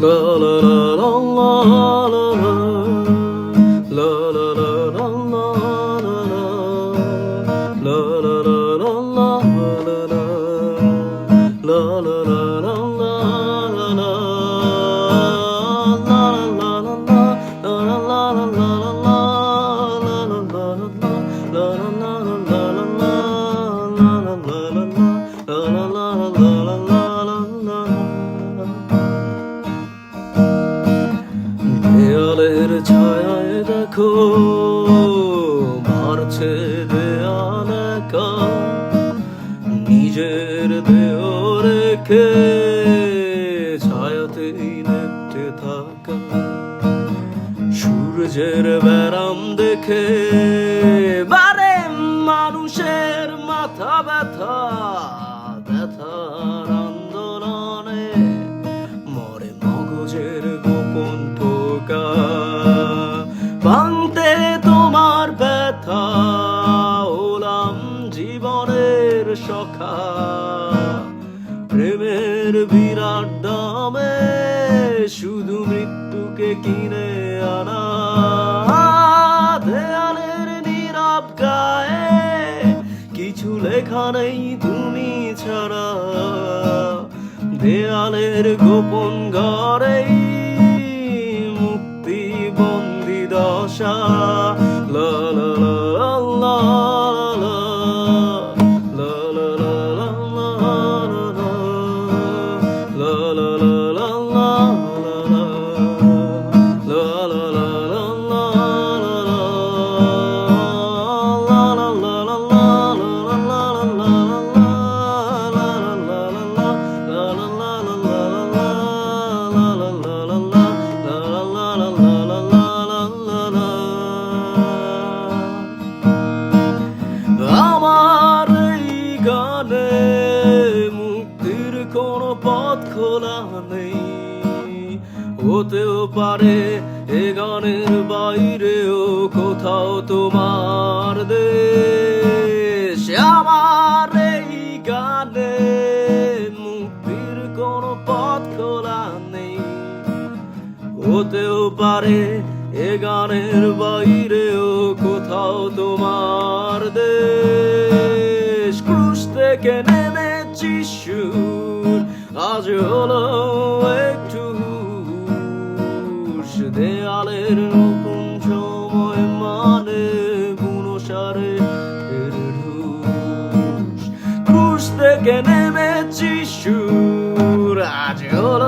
La la la la la la la. La la la la la la la. La la la la la la la. La la la la la la la. La la la la la la la la la la. La la la la la la la la la. La la la la la la la la. দেয়ালের ছায়ায় দেখো মারছে দেয়াল একা, নিজের দেহ রেখে ছায়াতেই নেটে থাকা। সূর্যের ব্যারাম দেখে বারে মানুষের মাথা ব্যথা, ব্যথার আন্দোলনে মরে মগজের গোপন পোকা। ভাঙতে তোমার ব্যথা হলাম জীবনের সখা, প্রেমের বিরাট দামে শুধু মৃত্যুকে কিনে আনা। দেয়ালের নীরব গায়ে কিছু লেখা নেই তুমি ছাড়া, দেয়ালের গোপন ঘরেই মুক্তি বন্দি দশা। লা লা লা লা লা লা লা লা লা লা লা লা লা লা লা লা লা লা আমার এই গানে মুক্তির কোনো পথ খোলা নেই, হতেও পারে এ গানের বাইরেও কোথাও তোমার দেশ। আমার এই গানে মুক্তির কোনো পথ খোলা নেই, হতেও পারে এ গানের বাইরেও কোথাও তোমার দেশ। ক্রুশ থেকে নেমেছি সুর, আজ হলো একটু হুঁশ। দেয়ালের নতুন সময় মানে বুনো সারে ঢুস। ক্রুশ থেকে নেমেছি সুর, আজ হলো